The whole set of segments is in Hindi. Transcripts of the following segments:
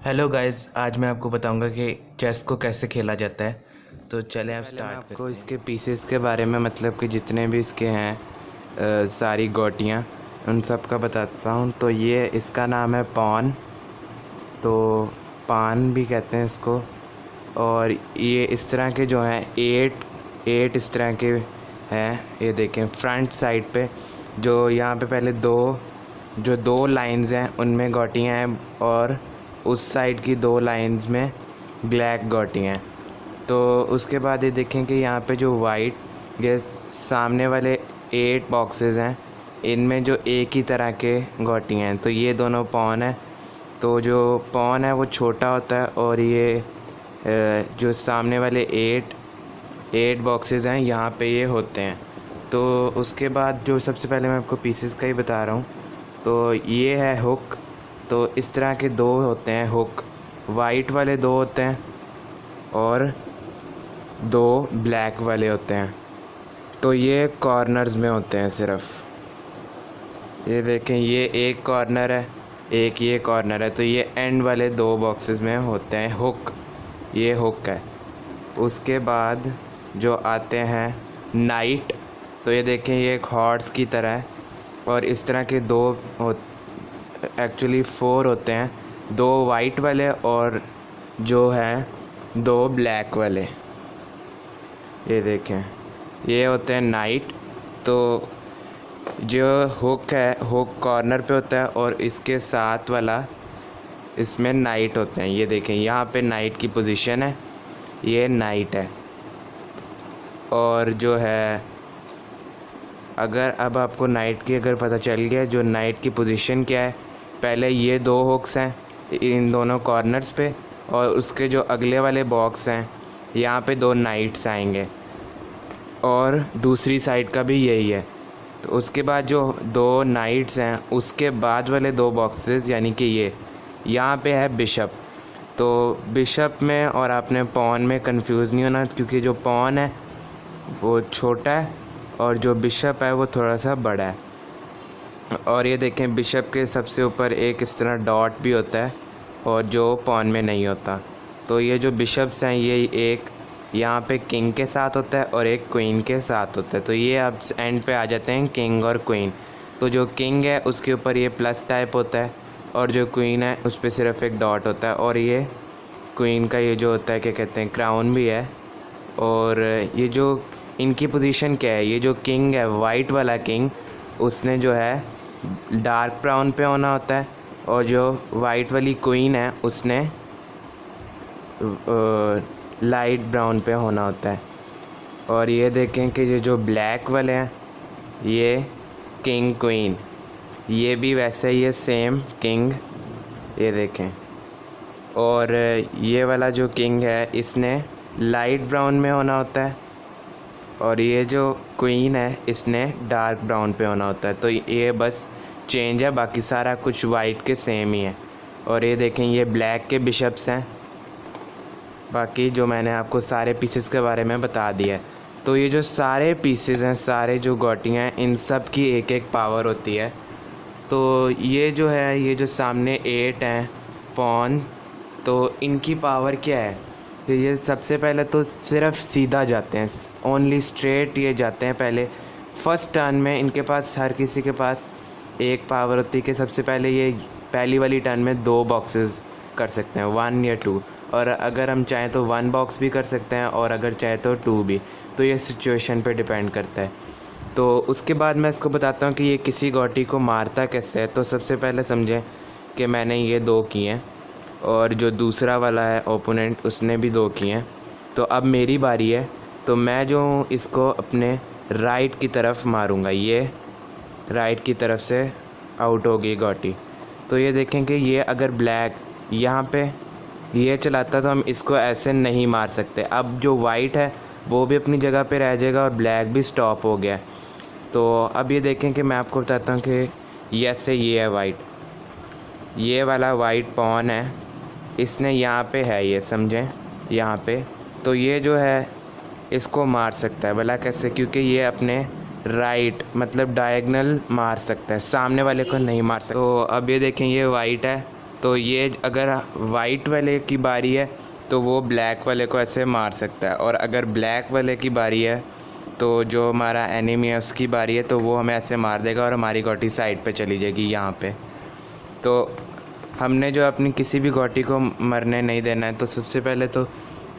हेलो गाइस, आज मैं आपको बताऊंगा कि चेस को कैसे खेला जाता है। तो चलें आप स्टार्ट करते हैं। आपको इसके पीसेस के बारे में मतलब कि जितने भी इसके हैं सारी गोटियां उन सब का बताता हूं। तो ये इसका नाम है पॉन, तो पान भी कहते हैं इसको। और ये इस तरह के जो हैं एट इस तरह के हैं। ये देखें फ्रंट साइड पे जो यहाँ पे पहले दो लाइंस हैं उनमें गोटियां हैं, और उस साइड की दो लाइंस में ब्लैक गोटियां हैं। तो उसके बाद ये देखें कि यहाँ पे जो वाइट ये सामने वाले 8 बॉक्सेस हैं, इनमें जो एक ही तरह के गोटियां हैं। तो ये दोनों पॉन है। तो जो पॉन है वो छोटा होता है, और ये जो सामने वाले 8 बॉक्सेस हैं यहाँ पे ये होते हैं। तो उसके बाद जो सबसे पहले मैं आपको पीसेस का ही बता रहा हूँ। तो ये है हुक। तो इस तरह के दो होते हैं हुक, वाइट वाले दो होते हैं और दो ब्लैक वाले होते हैं। तो ये कॉर्नर्स में होते हैं सिर्फ। ये देखें, ये एक कॉर्नर है, एक ये कॉर्नर है। तो ये एंड वाले दो बॉक्सेस में होते हैं हुक। ये हुक है। उसके बाद जो आते हैं नाइट। तो ये देखें, ये एक हॉर्स की तरह है, और इस तरह के एक्चुअली 4 होते हैं, 2 वाइट वाले और जो है 2 ब्लैक वाले। ये देखें, ये होते हैं नाइट। तो जो हुक है, हुक कॉर्नर पे होता है, और इसके साथ वाला इसमें नाइट होते हैं। ये देखें, यहाँ पे नाइट की पोजीशन है, ये नाइट है। और जो है अगर अब आपको नाइट की अगर पता चल गया जो नाइट की पोजीशन क्या है, पहले ये 2 हुक्स हैं इन दोनों कॉर्नर्स पे, और उसके जो अगले वाले बॉक्स हैं यहाँ पे 2 नाइट्स आएंगे, और दूसरी साइड का भी यही है। तो उसके बाद जो 2 नाइट्स हैं उसके बाद वाले 2 बॉक्सेस यानी कि ये यहाँ पे है बिशप। तो बिशप में और आपने पॉन में कंफ्यूज नहीं होना, क्योंकि जो पॉन है वो छोटा है और जो बिशप है वो थोड़ा सा बड़ा है। और ये देखें, बिशप के सबसे ऊपर एक इस तरह डॉट भी होता है, और जो पॉन में नहीं होता। तो ये जो बिशप्स हैं ये एक यहाँ पे किंग के साथ होता है और एक क्वीन के साथ होता है। तो ये अब एंड पे आ जाते हैं किंग और क्वीन। तो जो किंग है उसके ऊपर ये प्लस टाइप होता है, और जो क्वीन है उस पर सिर्फ एक डॉट होता है। और ये क्वीन का ये जो होता है क्या कहते हैं, क्राउन भी है। और ये जो इनकी पोजीशन क्या है, ये जो किंग है वाइट वाला किंग, उसने जो है डार्क ब्राउन पे होना होता है, और जो वाइट वाली क्वीन है उसने लाइट ब्राउन पे होना होता है। और ये देखें कि ये जो ब्लैक वाले हैं ये किंग क्वीन, ये भी वैसे ही है सेम किंग। ये देखें, और ये वाला जो किंग है इसने लाइट ब्राउन में होना होता है, और ये जो क्वीन है इसने डार्क ब्राउन पे होना होता है। तो ये बस चेंज है, बाकी सारा कुछ वाइट के सेम ही है। और ये देखें, ये ब्लैक के बिशप्स हैं। बाकी जो मैंने आपको सारे पीसेस के बारे में बता दिया है। तो ये जो सारे पीसेस हैं, सारे जो गोटियाँ हैं, इन सब की एक एक पावर होती है। तो ये जो है, ये जो सामने 8 हैं पॉन, तो इनकी पावर क्या है। तो ये सबसे पहले तो सिर्फ सीधा जाते हैं, ओनली स्ट्रेट ये जाते हैं। पहले फर्स्ट टर्न में इनके पास, हर किसी के पास एक पावर होती है कि सबसे पहले ये पहली वाली टर्न में 2 बॉक्सेस कर सकते हैं, 1 या 2। और अगर हम चाहें तो 1 बॉक्स भी कर सकते हैं, और अगर चाहें तो 2 भी। तो ये सिचुएशन पे डिपेंड करता है। तो उसके बाद मैं इसको बताता हूँ कि ये किसी गोटी को मारता कैसे है। तो सबसे पहले समझें कि मैंने ये 2 किए हैं, और जो दूसरा वाला है ओपोनेंट उसने भी 2 किए हैं। तो अब मेरी बारी है। तो मैं जो इसको अपने राइट की तरफ मारूंगा, ये राइट की तरफ से आउट होगी गोटी। तो ये देखें कि ये अगर ब्लैक यहाँ पे ये चलाता तो हम इसको ऐसे नहीं मार सकते। अब जो वाइट है वो भी अपनी जगह पे रह जाएगा, और ब्लैक भी स्टॉप हो गया। तो अब ये देखें कि मैं आपको बताता हूँ कि ऐसे ये है वाइट, ये वाला वाइट पॉन है, इसने यहाँ पे है, ये समझें यहाँ पे। तो ये जो है इसको मार सकता है। भला कैसे, क्योंकि ये अपने राइट मतलब डायगोनल मार सकता है, सामने वाले को नहीं मार सकता। तो अब ये देखें, ये वाइट है तो ये अगर वाइट वाले की बारी है तो वो ब्लैक वाले को ऐसे मार सकता है, और अगर ब्लैक वाले की बारी है तो जो हमारा एनिमी है उसकी बारी है तो वो हमें ऐसे मार देगा और हमारी गोटी साइड पे चली जाएगी यहाँ पे। तो हमने जो अपनी किसी भी गोटी को मरने नहीं देना है। तो सबसे पहले तो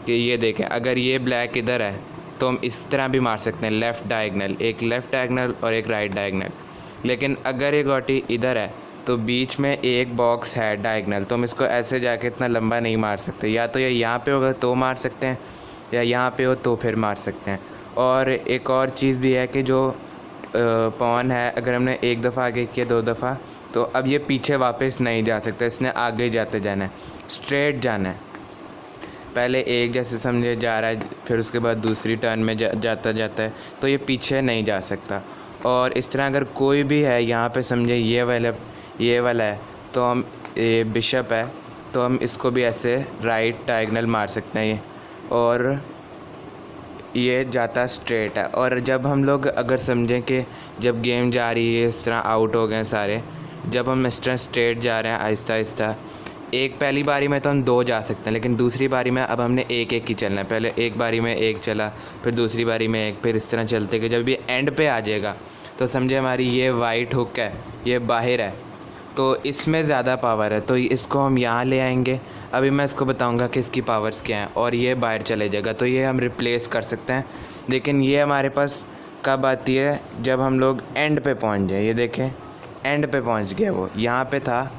कि ये देखें, अगर ये ब्लैक इधर है तो हम इस तरह भी मार सकते हैं, लेफ़्ट डायगनल, एक लेफ़्ट डायगनल और एक राइट डायगनल। लेकिन अगर ये गोटी इधर है तो बीच में एक बॉक्स है डायगनल, तो हम इसको ऐसे जाके इतना लंबा नहीं मार सकते। या तो ये यहाँ पे होगा तो मार सकते हैं, या यहाँ पे हो तो फिर मार सकते हैं। और एक और चीज़ भी है कि जो पॉन है, अगर हमने एक दफ़ा आगे किया, 2 दफ़ा, तो अब ये पीछे वापस नहीं जा सकता, इसने आगे जाते जाना है, स्ट्रेट जाना है। पहले एक जैसे समझे जा रहा है, फिर उसके बाद दूसरी टर्न में जाता जाता है, तो ये पीछे नहीं जा सकता। और इस तरह अगर कोई भी है यहाँ पे समझे ये वाला है, तो हम ये बिशप है तो हम इसको भी ऐसे राइट डायगनल मार सकते हैं, और ये जाता स्ट्रेट है। और जब हम लोग अगर समझें कि जब गेम जा रही है इस तरह आउट हो गए सारे, जब हम इस तरह स्ट्रेट जा रहे हैं आहिस्ता आहिस्ता, एक पहली बारी में तो हम 2 जा सकते हैं, लेकिन दूसरी बारी में अब हमने एक ही चलना है। पहले एक बारी में 1 चला, फिर दूसरी बारी में 1, फिर इस तरह चलते कि जब ये एंड पे आ जाएगा तो समझे हमारी ये वाइट हुक है, ये बाहर है, तो इसमें ज़्यादा पावर है, तो इसको हम यहाँ ले आएंगे। अभी मैं इसको बताऊंगा कि इसकी पावर्स क्या हैं, और ये बाहर चले जाएगा, तो ये हम रिप्लेस कर सकते हैं। लेकिन ये हमारे पास कब आती है, जब हम लोग एंड पे पहुंच जाए। ये देखें एंड पे पहुंच गया, वो यहाँ पे था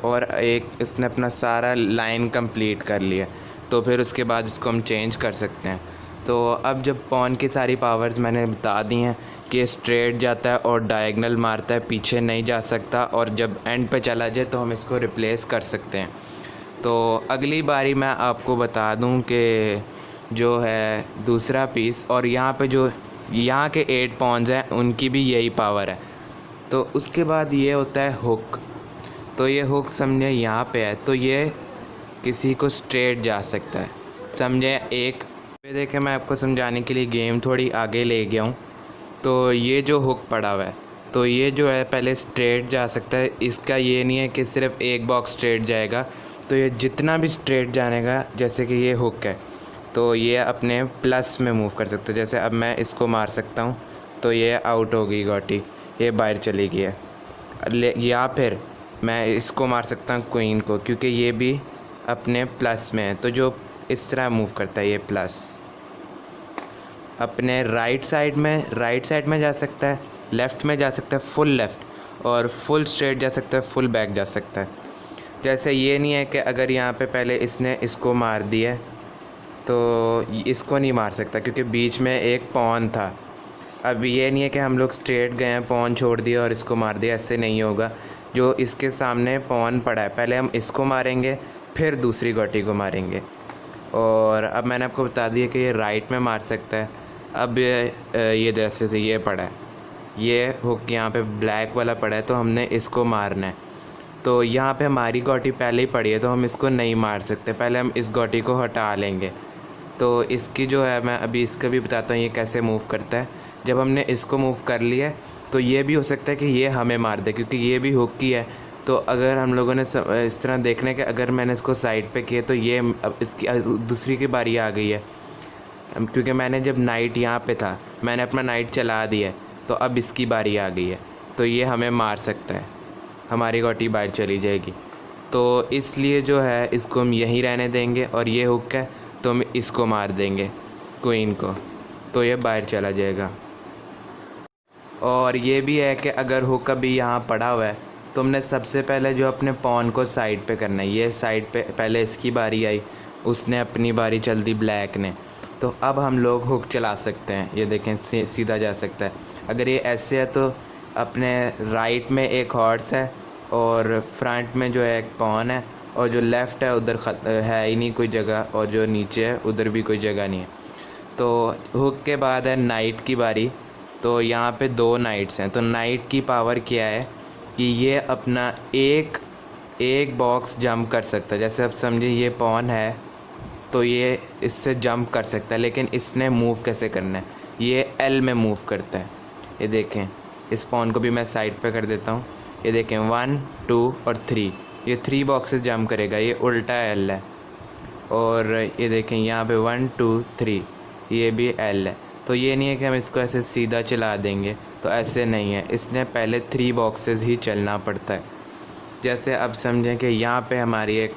और एक इसने अपना सारा लाइन कंप्लीट कर लिया, तो फिर उसके बाद इसको हम चेंज कर सकते हैं। तो अब जब पॉन की सारी पावर्स मैंने बता दी हैं कि स्ट्रेट जाता है और डायगनल मारता है, पीछे नहीं जा सकता, और जब एंड पे चला जाए तो हम इसको रिप्लेस कर सकते हैं। तो अगली बारी मैं आपको बता दूं कि जो है दूसरा पीस, और यहाँ पे जो यहाँ के 8 पॉन्स हैं उनकी भी यही पावर है। तो उसके बाद ये होता है हुक। तो ये हुक समझे यहाँ पे है, तो ये किसी को स्ट्रेट जा सकता है, समझे। एक देखे मैं आपको समझाने के लिए गेम थोड़ी आगे ले गया हूँ। तो ये जो हुक पड़ा हुआ है, तो ये जो है पहले स्ट्रेट जा सकता है। इसका ये नहीं है कि सिर्फ एक बॉक्स स्ट्रेट जाएगा, तो ये जितना भी स्ट्रेट जानेगा, जैसे कि ये हुक है तो ये अपने प्लस में मूव कर सकते हैं। जैसे अब मैं इसको मार सकता हूँ तो ये आउट हो गई गोटी, ये बाहर चली गई है। या फिर मैं इसको मार सकता हूँ क्वीन को, क्योंकि ये भी अपने प्लस में है, तो जो इस तरह मूव करता है ये प्लस। अपने राइट साइड में जा सकता है, लेफ़्ट में जा सकता है फुल लेफ़्ट, और फुल स्ट्रेट जा सकता है, फुल बैक जा सकता है। जैसे ये नहीं है कि अगर यहाँ पे पहले इसने इसको मार दिया तो इसको नहीं मार सकता, क्योंकि बीच में एक पॉन था। अब ये नहीं है कि हम लोग स्ट्रेट गए हैं, पॉन छोड़ दिया और इसको मार दिया, ऐसे नहीं होगा। जो इसके सामने पॉन पड़ा है, पहले हम इसको मारेंगे फिर दूसरी गोटी को मारेंगे। और अब मैंने आपको बता दिया कि ये राइट में मार सकता है। अब ये जैसे से ये पड़ा है, ये हुक यहाँ पे ब्लैक वाला पड़ा है, तो हमने इसको मारना है। तो यहाँ पे हमारी गोटी पहले ही पड़ी है, तो हम इसको नहीं मार सकते, पहले हम इस गोटी को हटा लेंगे। तो इसकी जो है मैं अभी इसका भी बताता हूँ ये कैसे मूव करता है। जब हमने इसको मूव कर लिया तो ये भी हो सकता है कि ये हमें मार दे, क्योंकि ये भी हुक की है। तो अगर हम लोगों ने इस तरह देखने के, अगर मैंने इसको साइड पे किया तो ये अब इसकी दूसरी की बारी आ गई है, क्योंकि मैंने जब नाइट यहाँ पे था मैंने अपना नाइट चला दिया, तो अब इसकी बारी आ गई है, तो ये हमें मार सकता है, हमारी गोटी बाहर चली जाएगी। तो इसलिए जो है इसको हम यहीं रहने देंगे, और ये हुक है तो हम इसको मार देंगे क्वीन को, तो ये बाहर चला जाएगा। और ये भी है कि अगर हुक अभी यहाँ पड़ा हुआ है तो हमने सबसे पहले जो अपने पॉन को साइड पे करना है। ये साइड पे पहले इसकी बारी आई, उसने अपनी बारी चल दी ब्लैक ने, तो अब हम लोग हुक चला सकते हैं। ये देखें सीधा जा सकता है। अगर ये ऐसे है तो अपने राइट में एक हॉर्स है और फ्रंट में जो है एक पॉन है, और जो लेफ़्ट है उधर है ही नहीं कोई जगह, और जो नीचे है उधर भी कोई जगह नहीं है। तो हुक के बाद है नाइट की बारी। तो यहाँ पे 2 नाइट्स हैं, तो नाइट की पावर क्या है कि ये अपना एक बॉक्स जंप कर सकता है। जैसे अब समझिए ये पॉन है तो ये इससे जंप कर सकता है, लेकिन इसने मूव कैसे करना है, ये एल में मूव करता है। ये देखें, इस पॉन को भी मैं साइड पे कर देता हूँ। ये देखें 1 2 और 3, ये 3 बॉक्सेस जंप करेगा, ये उल्टा एल है। और ये देखें यहाँ पे 1 2 3 ये भी एल है। तो ये नहीं है कि हम इसको ऐसे सीधा चला देंगे, तो ऐसे नहीं है, इसने पहले 3 बॉक्सेस ही चलना पड़ता है। जैसे अब समझें कि यहाँ पे हमारी एक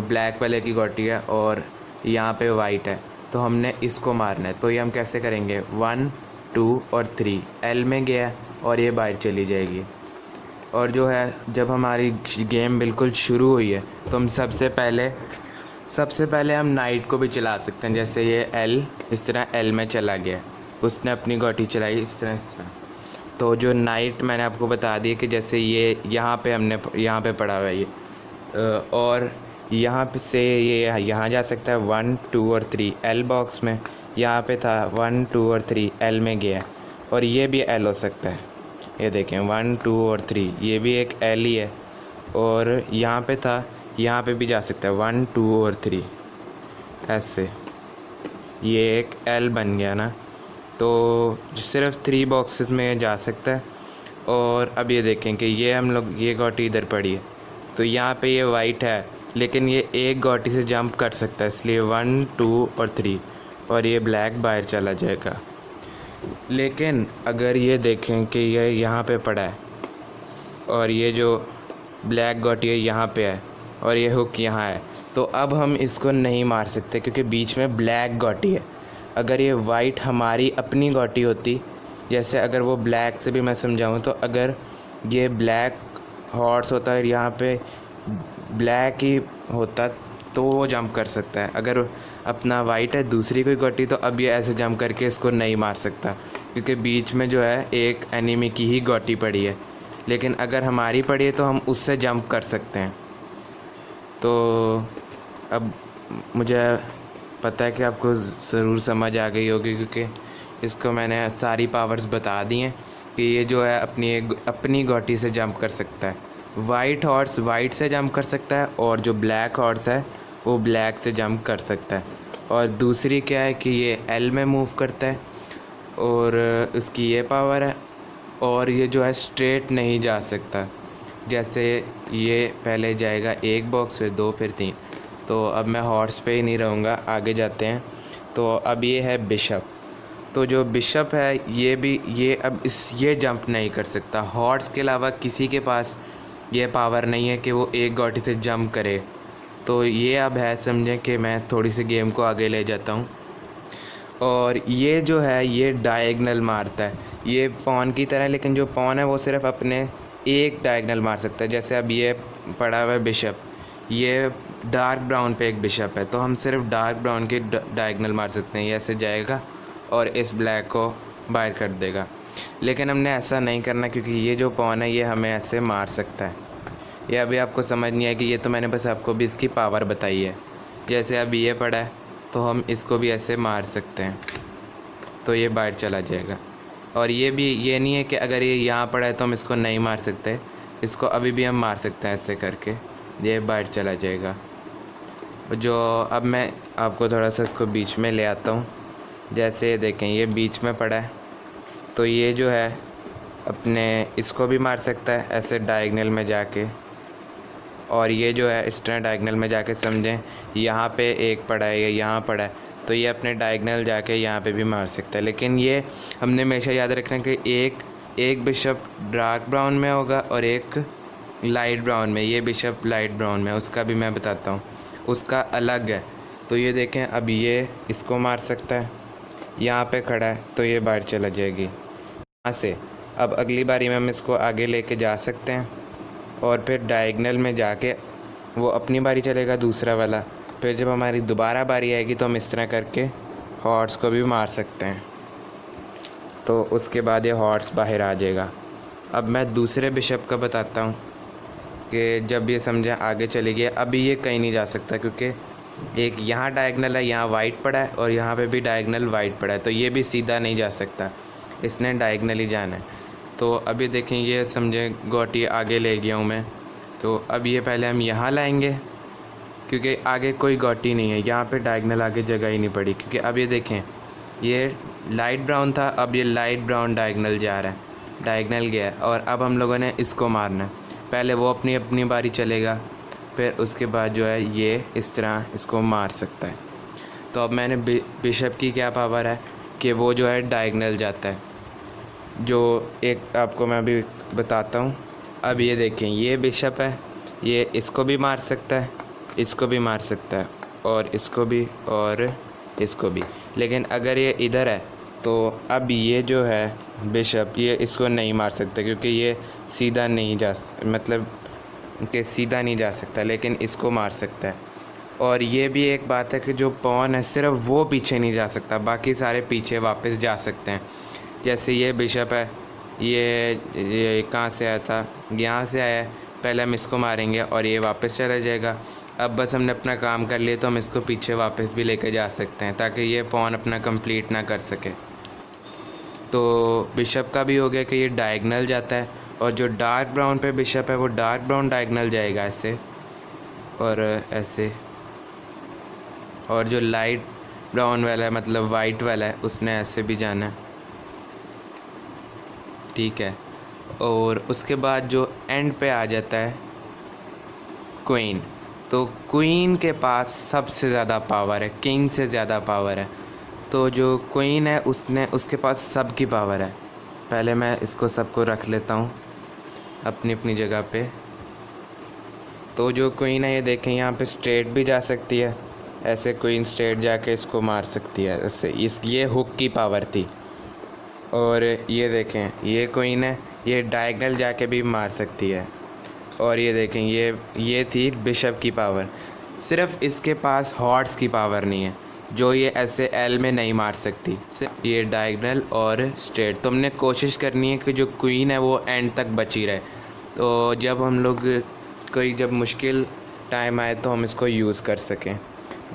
ब्लैक वाले की गोटी है और यहाँ पे वाइट है, तो हमने इसको मारना है। तो ये हम कैसे करेंगे, 1 2 और 3 एल में गया और ये बाहर चली जाएगी। और जो है जब हमारी गेम बिल्कुल शुरू हुई है तो हम सबसे पहले हम नाइट को भी चला सकते हैं। जैसे ये एल इस तरह एल में चला गया, उसने अपनी गोटी चलाई इस तरह। तो जो नाइट मैंने आपको बता दी कि जैसे ये यहाँ पे पड़ा हुआ है ये, और यहाँ पे से ये यहाँ जा सकता है 1 2 और 3 एल बॉक्स में। यहाँ पे था 1 2 और 3 एल में गया, और ये भी एल हो सकता है। ये देखें 1 2 और 3 ये भी एक एल ही है। और यहाँ पे था, यहाँ पे भी जा सकता है 1 2 और 3 ऐसे, ये एक एल बन गया ना। तो सिर्फ 3 बॉक्सेस में जा सकता है। और अब ये देखें कि ये हम लोग ये गोटी इधर पड़ी है, तो यहाँ पे ये वाइट है लेकिन ये एक गोटी से जंप कर सकता है, इसलिए 1 2 और 3 और ये ब्लैक बाहर चला जाएगा। लेकिन अगर ये देखें कि ये यहाँ पे पड़ा है और ये जो ब्लैक गोटी है यहाँ पे है और ये हुक यहाँ है, तो अब हम इसको नहीं मार सकते क्योंकि बीच में ब्लैक गोटी है। अगर ये वाइट हमारी अपनी गोटी होती, जैसे अगर वो ब्लैक से भी मैं समझाऊँ तो अगर ये ब्लैक हॉर्स होता है और यहाँ पे ब्लैक ही होता तो वो जंप कर सकता है। अगर अपना वाइट है दूसरी कोई गोटी, तो अब ये ऐसे जंप करके इसको नहीं मार सकता क्योंकि बीच में जो है एक एनिमी की ही गोटी पड़ी है। लेकिन अगर हमारी पड़ी है तो हम उससे जंप कर सकते हैं। तो अब मुझे पता है कि आपको ज़रूर समझ आ गई होगी क्योंकि इसको मैंने सारी पावर्स बता दी हैं कि ये जो है अपनी गोटी से जंप कर सकता है। वाइट हॉर्स वाइट से जंप कर सकता है और जो ब्लैक हॉर्स है वो ब्लैक से जंप कर सकता है। और दूसरी क्या है कि ये एल में मूव करता है और उसकी ये पावर है। और ये जो है स्ट्रेट नहीं जा सकता, जैसे ये पहले जाएगा 1 बॉक्स फिर 2 फिर 3। तो अब मैं हॉर्स पे ही नहीं रहूँगा, आगे जाते हैं। तो अब ये है बिशप। तो जो बिशप है ये जंप नहीं कर सकता। हॉर्स के अलावा किसी के पास ये पावर नहीं है कि वो एक गोटी से जंप करे। तो ये अब है, समझें कि मैं थोड़ी सी गेम को आगे ले जाता हूँ। और ये जो है ये डायगनल मारता है, ये पॉन की तरह, लेकिन जो पॉन है वो सिर्फ अपने एक डायगनल मार सकता है। जैसे अब ये पड़ा हुआ है बिशप, ये डार्क ब्राउन पे एक बिशप है, तो हम सिर्फ डार्क ब्राउन के डायगनल मार सकते हैं। ये ऐसे जाएगा और इस ब्लैक को बाहर कर देगा। लेकिन हमने ऐसा नहीं करना क्योंकि ये जो पॉन है ये हमें ऐसे मार सकता है। ये अभी आपको समझ नहीं आया कि ये तो मैंने बस आपको भी इसकी पावर बताई है। जैसे अभी ये पड़ा है तो हम इसको भी ऐसे मार सकते हैं, तो ये बाहर चला जाएगा। और ये नहीं है कि अगर ये यहाँ पड़ा है तो हम इसको नहीं मार सकते, इसको अभी भी हम मार सकते हैं ऐसे करके, ये बाहर चला जाएगा। जो अब मैं आपको थोड़ा सा इसको बीच में ले आता हूँ। जैसे देखें ये बीच में पड़ा है, तो ये जो है अपने इसको भी मार सकता है ऐसे डायगनल में जाके। और ये जो है इस तरह डायगनल में जाके, समझें यहाँ पे एक पड़ा है, ये यहाँ पड़ा है, तो ये अपने डायगनल जाके यहाँ पे भी मार सकता है। लेकिन ये हमने हमेशा याद रखना कि एक बिशप डार्क ब्राउन में होगा और एक लाइट ब्राउन में। ये बिशप लाइट ब्राउन में, उसका भी मैं बताता हूँ, उसका अलग है। तो ये देखें अब ये इसको मार सकता है, यहाँ पे खड़ा है तो ये बाहर चला जाएगी यहाँ से। अब अगली बारी में हम इसको आगे लेके जा सकते हैं और फिर डायगनल में जाके वो अपनी बारी चलेगा दूसरा वाला। फिर जब हमारी दोबारा बारी आएगी तो हम इस तरह करके हॉर्स को भी मार सकते हैं, तो उसके बाद ये हॉर्स बाहर आ जाएगा। अब मैं दूसरे बिशप का बताता हूँ कि जब ये समझे आगे चली गई, अभी ये कहीं नहीं जा सकता क्योंकि एक यहाँ डायगनल है, यहाँ वाइट पड़ा है और यहाँ पे भी डायगनल वाइट पड़ा है, तो ये भी सीधा नहीं जा सकता, इसने डायगनल ही जाना है। तो अभी देखें ये समझे गोटी आगे ले गया हूँ मैं, तो अब ये पहले हम यहाँ लाएंगे क्योंकि आगे कोई गोटी नहीं है, यहाँ पे डायगनल आगे जगह ही नहीं पड़ी। क्योंकि अब ये देखें ये लाइट ब्राउन था, अब ये लाइट ब्राउन डायगनल जा रहा है, डायगनल गया और अब हम लोगों ने इसको मारना है। पहले वो अपनी अपनी बारी चलेगा, फिर उसके बाद जो है ये इस तरह इसको मार सकता है। तो अब मैंने बिशप की क्या पावर है कि वो जो है डायगोनल जाता है, जो एक आपको मैं अभी बताता हूँ। अब ये देखें, ये बिशप है, ये इसको भी मार सकता है, इसको भी मार सकता है, और इसको भी, और इसको भी। लेकिन अगर ये इधर है तो अब ये जो है बिशप, ये इसको नहीं मार सकता क्योंकि ये सीधा नहीं जा, मतलब कि सीधा नहीं जा सकता, लेकिन इसको मार सकता है। और ये भी एक बात है कि जो पॉन है सिर्फ वो पीछे नहीं जा सकता, बाकी सारे पीछे वापस जा सकते हैं। जैसे ये बिशप है, ये कहाँ से आया था, यहाँ से आया है, पहले हम इसको मारेंगे और ये वापस चला जाएगा। अब बस हमने अपना काम कर लिया तो हम इसको पीछे वापस भी लेके जा सकते हैं ताकि ये पॉन अपना कंप्लीट ना कर सके। तो बिशप का भी हो गया कि ये डायगोनल जाता है, और जो डार्क ब्राउन पे बिशप है वो डार्क ब्राउन डायगोनल जाएगा ऐसे और ऐसे, और जो लाइट ब्राउन वाला है मतलब वाइट वाला है उसने ऐसे भी जाना है, ठीक है। और उसके बाद जो एंड पे आ जाता है क्वीन, तो क्वीन के पास सबसे ज़्यादा पावर है, किंग से ज़्यादा पावर है। तो जो क्वीन है उसके पास सब की पावर है। पहले मैं इसको सबको रख लेता हूँ अपनी अपनी जगह पे। तो जो क्वीन है ये देखें, यहाँ पे स्ट्रेट भी जा सकती है, ऐसे क्वीन स्ट्रेट जाके इसको मार सकती है ऐसे, ये हुक की पावर थी। और ये देखें, ये क्वीन है, ये डायगोनल जाके भी मार सकती है। और ये देखें, ये थी बिशप की पावर। सिर्फ इसके पास हॉर्स की पावर नहीं है, जो ये ऐसे एल में नहीं मार सकती, सिर्फ ये डायगोनल और स्ट्रेट। तो हमने कोशिश करनी है कि जो क्वीन है वो एंड तक बची रहे, तो जब हम लोग कोई जब मुश्किल टाइम आए तो हम इसको यूज़ कर सकें।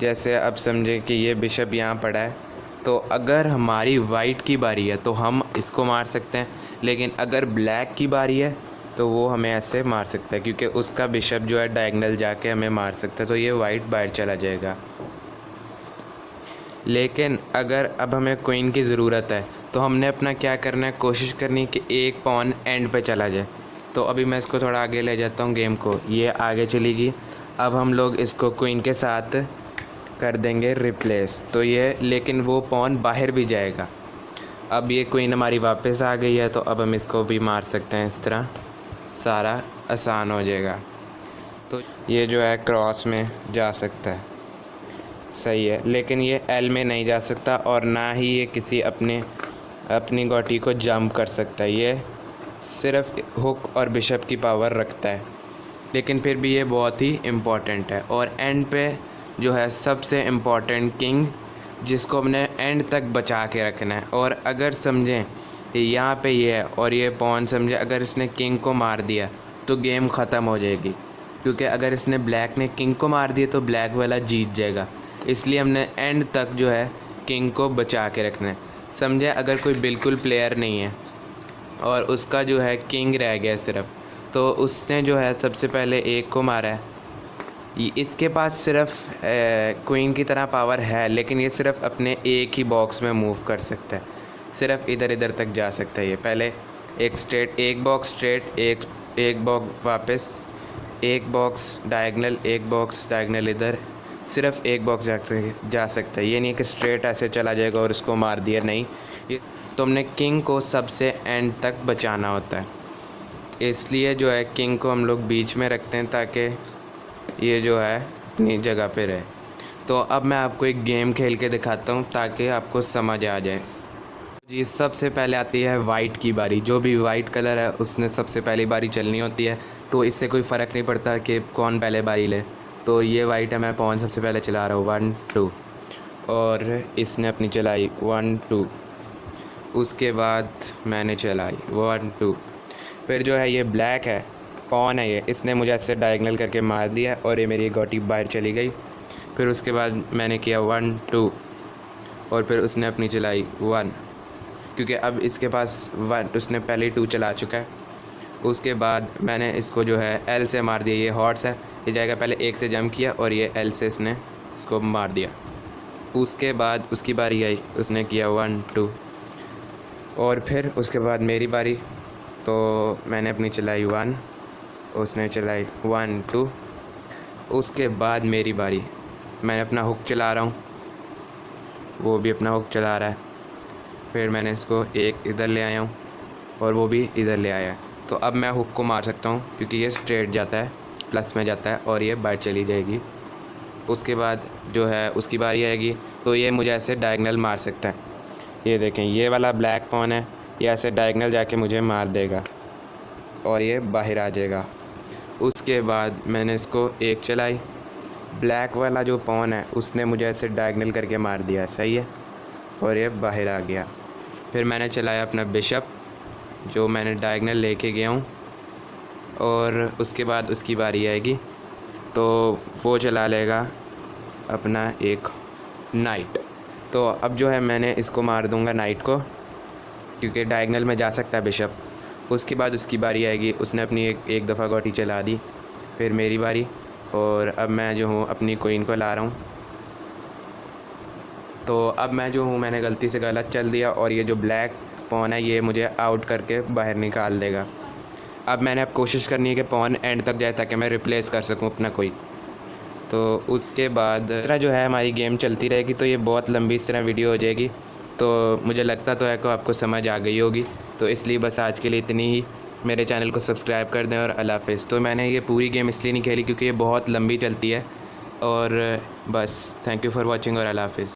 जैसे अब समझें कि ये बिशप यहाँ पड़ा है, तो अगर हमारी वाइट की बारी है तो हम इसको मार सकते हैं, लेकिन अगर ब्लैक की बारी है तो वो हमें ऐसे मार सकता है क्योंकि उसका बिशप जो है डायगोनल जाके हमें मार सकता है, तो ये वाइट बाहर चला जाएगा। लेकिन अगर अब हमें क्वीन की ज़रूरत है तो हमने अपना क्या करना है, कोशिश करनी है कि एक पॉन एंड पे चला जाए। तो अभी मैं इसको थोड़ा आगे ले जाता हूँ गेम को, ये आगे चलेगी। अब हम लोग इसको क्वीन के साथ कर देंगे रिप्लेस, तो ये, लेकिन वो पॉन बाहर भी जाएगा। अब ये क्वीन हमारी वापस आ गई है, तो अब हम इसको भी मार सकते हैं, इस तरह सारा आसान हो जाएगा। तो ये जो है क्रॉस में जा सकता है, सही है, लेकिन ये एल में नहीं जा सकता, और ना ही ये किसी अपनी गोटी को जंप कर सकता है। ये सिर्फ हुक और बिशप की पावर रखता है, लेकिन फिर भी ये बहुत ही इम्पोर्टेंट है। और एंड पे जो है सबसे इम्पोर्टेंट किंग, जिसको हमने एंड तक बचा के रखना है। और अगर समझें यहाँ पे ये है और ये पॉन, समझे अगर इसने किंग को मार दिया तो गेम ख़त्म हो जाएगी, क्योंकि अगर इसने ब्लैक ने किंग को मार दिया तो ब्लैक वाला जीत जाएगा। इसलिए हमने एंड तक जो है किंग को बचा के रखना है। समझे अगर कोई बिल्कुल प्लेयर नहीं है और उसका जो है किंग रह गया सिर्फ, तो उसने जो है सबसे पहले एक को मारा है। इसके पास सिर्फ क्वीन की तरह पावर है, लेकिन ये सिर्फ अपने एक ही बॉक्स में मूव कर सकता है, सिर्फ इधर इधर तक जा सकता है। ये पहले एक स्ट्रेट, एक बॉक्स स्ट्रेट, एक बॉक्स वापस, एक बॉक्स डायगोनल, एक बॉक्स डायगोनल इधर, सिर्फ एक बॉक्स जा सकता है। ये नहीं कि स्ट्रेट ऐसे चला जाएगा और उसको मार दिया, नहीं। ये तो हमने किंग को सबसे एंड तक बचाना होता है, इसलिए जो है किंग को हम लोग बीच में रखते हैं ताकि ये जो है अपनी जगह पे रहे। तो अब मैं आपको एक गेम खेल के दिखाता हूँ ताकि आपको समझ आ जाए। जी, सबसे पहले आती है वाइट की बारी। जो भी वाइट कलर है उसने सबसे पहली बारी चलनी होती है, तो इससे कोई फ़र्क नहीं पड़ता कि कौन पहले बारी ले। तो ये वाइट है, मैं पॉन सबसे पहले चला रहा हूँ 1 2, और इसने अपनी चलाई 1 2, उसके बाद मैंने चलाई 1 2। फिर जो है ये ब्लैक है, पॉन है, ये इसने मुझे ऐसे डायगोनल करके मार दिया और ये मेरी गोटी बाहर चली गई। फिर उसके बाद मैंने किया 1 2, और फिर उसने अपनी चलाई 1, क्योंकि अब इसके पास 1, उसने पहले 2 चला चुका है। उसके बाद मैंने इसको जो है एल से मार दिया, ये हॉर्स है, ये जाएगा, पहले 1 से जंप किया और ये एल से इसने इसको मार दिया। उसके बाद उसकी बारी आई, उसने किया 1 2, और फिर उसके बाद मेरी बारी, तो मैंने अपनी चलाई 1, उसने चलाई 1 2। उसके बाद मेरी बारी, मैं अपना हुक चला रहा हूँ, वो भी अपना हुक चला रहा है। फिर मैंने इसको एक इधर ले आया हूँ और वो भी इधर ले आया है। तो अब मैं हुक को मार सकता हूँ क्योंकि ये स्ट्रेट जाता है, प्लस में जाता है और ये बाहर चली जाएगी। उसके बाद जो है उसकी बारी आएगी, तो ये मुझे ऐसे डायगनल मार सकता है। ये देखें, ये वाला ब्लैक पॉन है, ये ऐसे डायगनल जाके मुझे मार देगा और ये बाहर आ जाएगा। उसके बाद मैंने इसको एक चलाई, ब्लैक वाला जो पॉन है उसने मुझे ऐसे डायगनल करके मार दिया, सही है, और ये बाहर आ गया। फिर मैंने चलाया अपना बिशप जो मैंने डायगनल लेके गया हूँ, और उसके बाद उसकी बारी आएगी तो वो चला लेगा अपना एक नाइट। तो अब जो है मैं इसको मार दूंगा नाइट को, क्योंकि डायगनल में जा सकता है बिशप। उसके बाद उसकी बारी आएगी, उसने अपनी एक दफ़ा गोटी चला दी। फिर मेरी बारी, और अब मैं जो हूँ अपनी क्वीन को ला रहा हूँ। तो अब मैं जो हूँ मैंने गलती से गलत चल दिया और ये जो ब्लैक पॉन है ये मुझे आउट करके बाहर निकाल देगा। अब मैंने अब कोशिश करनी है कि पॉन एंड तक जाए ताकि मैं रिप्लेस कर सकूँ अपना कोई। तो उसके बाद इस तरह जो है हमारी गेम चलती रहेगी। तो ये बहुत लंबी इस तरह वीडियो हो जाएगी, तो मुझे लगता तो है कि आपको समझ आ गई होगी। तो इसलिए बस आज के लिए इतनी ही। मेरे चैनल को सब्सक्राइब कर दें और अल्लाह हाफ़िज़। तो मैंने ये पूरी गेम इसलिए नहीं खेली क्योंकि ये बहुत लंबी चलती है। और बस थैंक यू फॉर वॉचिंग और अल्लाह हाफ़िज़।